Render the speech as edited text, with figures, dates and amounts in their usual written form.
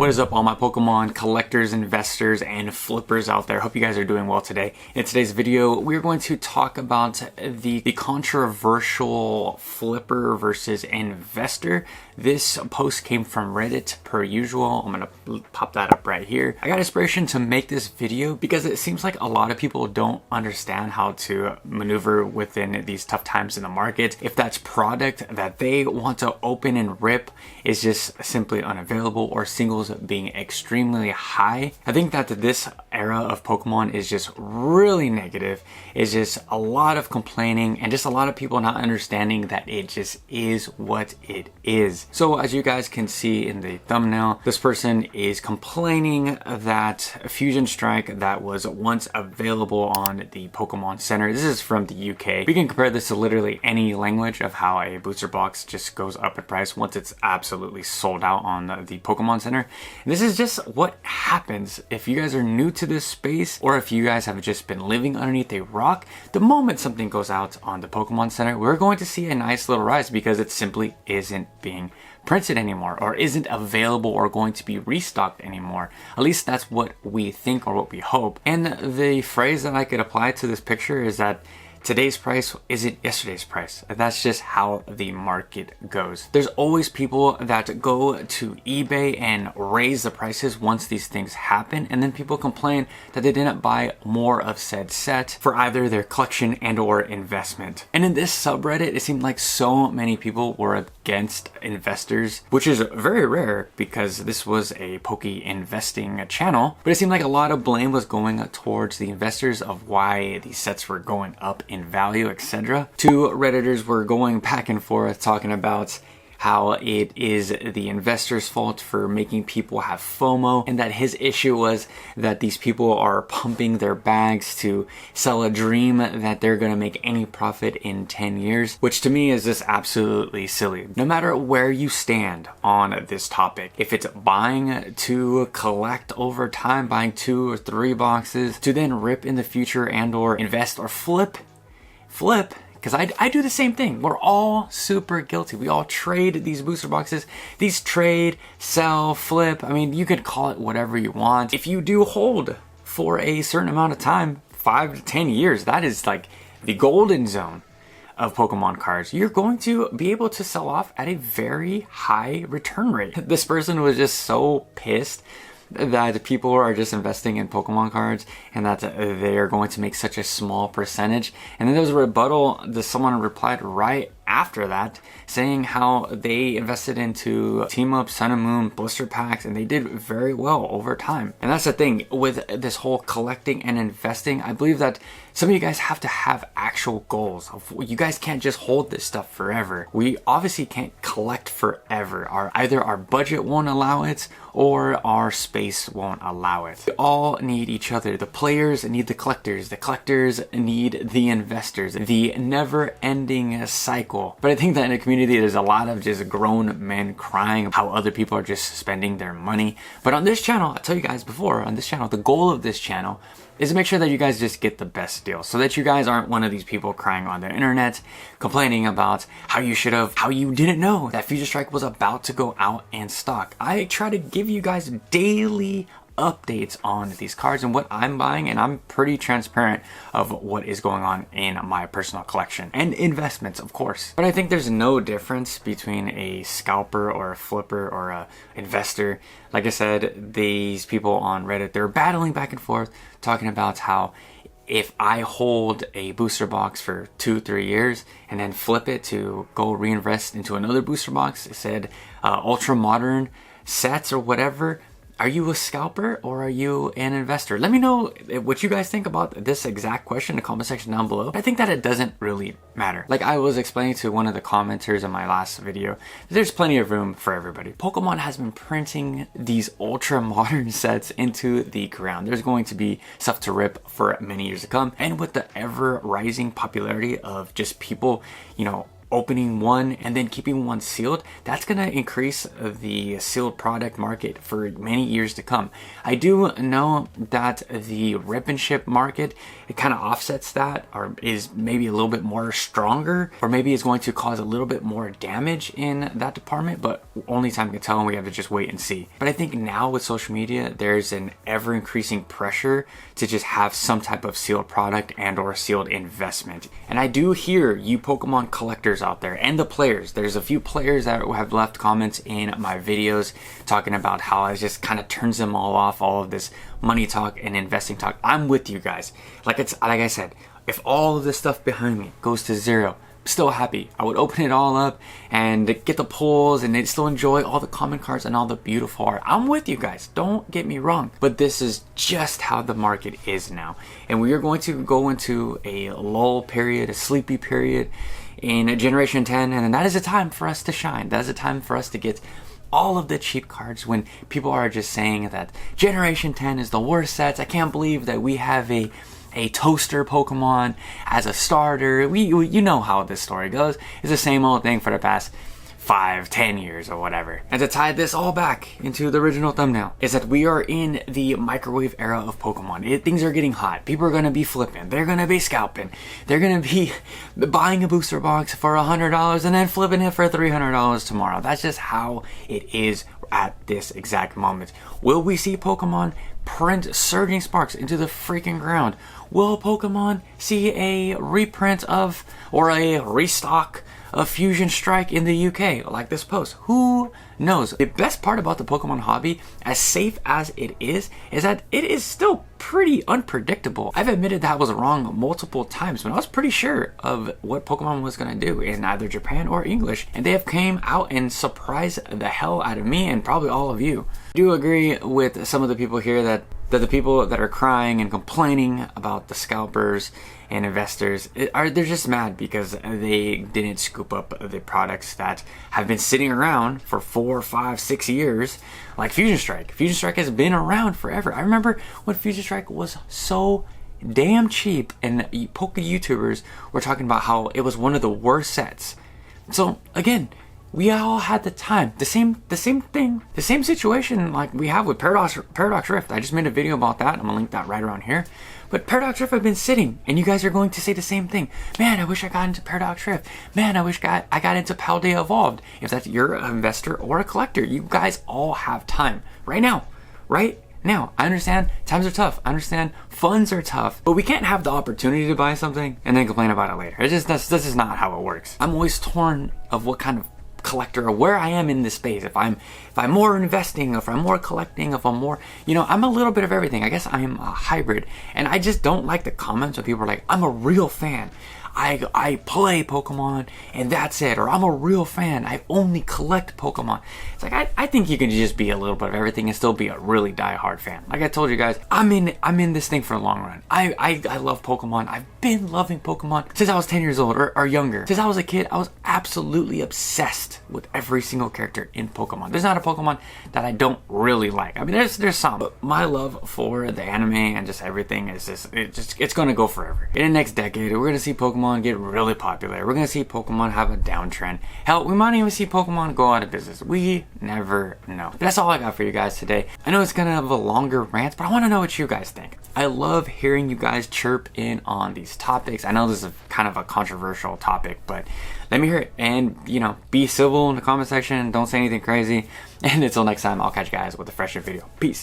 What is up, all my Pokemon collectors, investors, and flippers out there? Hope you guys are doing well today. In today's video, we're going to talk about the controversial flipper versus investor. This post came from Reddit per usual. I'm gonna pop that up right here. I got inspiration to make this video because it seems like a lot of people don't understand how to maneuver within these tough times in the market. If that's product that they want to open and rip is just simply unavailable, or singles being extremely high. I think that this era of Pokemon is just really negative. It's just a lot of complaining and just a lot of people not understanding that it just is what it is. So as you guys can see in the thumbnail, this person is complaining that Fusion Strike that was once available on the Pokemon Center. This is from the UK. We can compare this to literally any language of how a booster box just goes up in price once it's absolutely sold out on the Pokemon Center. And this is just what happens if you guys are new to this space, or if you guys have just been living underneath a rock. The moment something goes out on the Pokemon Center, we're going to see a nice little rise because it simply isn't being printed anymore, or isn't available or going to be restocked anymore. At least that's what we think, or what we hope. And the phrase that I could apply to this picture is that today's price isn't yesterday's price. That's just how the market goes. There's always people that go to eBay and raise the prices once these things happen, and then people complain that they didn't buy more of said set for either their collection and or investment. And in this subreddit, it seemed like so many people were against investors, which is very rare because this was a Poke investing channel, but it seemed like a lot of blame was going towards the investors of why these sets were going up in value, etc. Two Redditors were going back and forth talking about how it is the investor's fault for making people have FOMO, and that his issue was that these people are pumping their bags to sell a dream that they're gonna make any profit in 10 years, which to me is just absolutely silly. No matter where you stand on this topic, if it's buying to collect over time, buying 2 or 3 boxes to then rip in the future and or invest or flip, because I do the same thing. We're all super guilty. We all trade these booster boxes. These trade, sell, flip. I mean, you could call it whatever you want. If you do hold for a certain amount of time, 5 to 10 years, that is like the golden zone of Pokemon cards. You're going to be able to sell off at a very high return rate. This person was just so pissed that people are just investing in Pokemon cards and that they are going to make such a small percentage. And then there was a rebuttal that someone replied right after that saying how they invested into Team Up, Sun and Moon, blister packs, and they did very well over time. And that's the thing with this whole collecting and investing. I believe that some of you guys have to have actual goals. You guys can't just hold this stuff forever. We obviously can't collect forever. Either our budget won't allow it or our space won't allow it. We all need each other. The players need the collectors need the investors, the never-ending cycle. But I think that in the community there's a lot of just grown men crying how other people are just spending their money. But on this channel, I tell you guys before, on this channel, the goal of this channel is to make sure that you guys just get the best deal, so that you guys aren't one of these people crying on the internet, complaining about how you didn't know that Fusion Strike was about to go out and stock. I try to give you guys daily updates on these cards and what I'm buying, and I'm pretty transparent of what is going on in my personal collection and investments, of course. But I think there's no difference between a scalper or a flipper or a investor. Like I said, these people on Reddit, they're battling back and forth talking about how if I hold a booster box for 2-3 years and then flip it to go reinvest into another booster box, it said ultra modern sets or whatever, are you a scalper or are you an investor? Let me know what you guys think about this exact question in the comment section down below. I think that it doesn't really matter. Like I was explaining to one of the commenters in my last video, there's plenty of room for everybody. Pokemon has been printing these ultra modern sets into the ground. There's going to be stuff to rip for many years to come. And with the ever rising popularity of just people, opening one and then keeping one sealed, that's going to increase the sealed product market for many years to come. I do know that the rip and ship market, it kind of offsets that, or is maybe a little bit more stronger, or maybe it's going to cause a little bit more damage in that department, but only time can tell, and we have to just wait and see. But I think now with social media, there's an ever increasing pressure to just have some type of sealed product and or sealed investment. And I do hear you Pokemon collectors out there and the players. There's a few players that have left comments in my videos talking about how it just kind of turns them all off, all of this money talk and investing talk. I'm with you guys. Like I said, if all of this stuff behind me goes to zero, still happy. I would open it all up and get the pulls and still enjoy all the common cards and all the beautiful art. I'm with you guys, don't get me wrong, but this is just how the market is now, and we are going to go into a lull period, a sleepy period in Generation 10, and that is a time for us to shine. That is a time for us to get all of the cheap cards when people are just saying that Generation 10 is the worst sets. I can't believe that we have a toaster Pokemon as a starter. You know how this story goes. It's the same old thing for the past 5-10 years or whatever. And to tie this all back into the original thumbnail is that we are in the microwave era of Pokemon. Things are getting hot. People are going to be flipping. They're going to be scalping. They're going to be buying a booster box for $100 and then flipping it for $300 tomorrow. That's just how it is at this exact moment. Will we see Pokemon print Surging Sparks into the freaking ground? Will Pokemon see a reprint of or a restock of Fusion Strike in the UK like this post? Who knows? The best part about the Pokemon hobby, as safe as it is that it is still pretty unpredictable. I've admitted that I was wrong multiple times, but I was pretty sure of what Pokemon was going to do in either Japan or English, and they have came out and surprised the hell out of me and probably all of you. I do agree with some of the people here that the people that are crying and complaining about the scalpers and investors they're just mad because they didn't scoop up the products that have been sitting around for 4, 5, 6 years, like Fusion Strike. Fusion Strike has been around forever. I remember when Fusion Strike was so damn cheap, and Poke YouTubers were talking about how it was one of the worst sets. So again, we all had the time. The same thing, the same situation like we have with Paradox Rift. I just made a video about that. I'm gonna link that right around here. But Paradox Rift have been sitting, and you guys are going to say the same thing. Man, I wish I got into Paradox Rift. Man, I wish I got into Paldea Evolved. If that's you're an investor or a collector, you guys all have time right now. Right now, I understand times are tough. I understand funds are tough, but we can't have the opportunity to buy something and then complain about it later. This is not how it works. I'm always torn of what kind of collector or where I am in this space. If I'm more investing, if I'm more collecting, if I'm more, I'm a little bit of everything. I guess I'm a hybrid, and I just don't like the comments where people are like, I'm a real fan, I play Pokemon and that's it, or I'm a real fan, I only collect Pokemon. It's like I think you can just be a little bit of everything and still be a really die-hard fan. Like I told you guys, I'm in this thing for the long run. I love Pokemon. I've been loving Pokemon since I was 10 years old or younger. Since I was a kid, I was absolutely obsessed with every single character in Pokemon. There's not a Pokemon that I don't really like. I mean, there's some, but my love for the anime and just everything is it's gonna go forever. In the next decade, we're gonna see Pokemon get really popular. We're gonna see Pokemon have a downtrend. Hell, we might even see Pokemon go out of business. We never know. But that's all I got for you guys today. I know it's gonna have a longer rant, but I want to know what you guys think. I love hearing you guys chirp in on these topics. I know this is kind of a controversial topic, but let me hear it. And be civil in the comment section. Don't say anything crazy. And until next time, I'll catch you guys with a fresher video. Peace.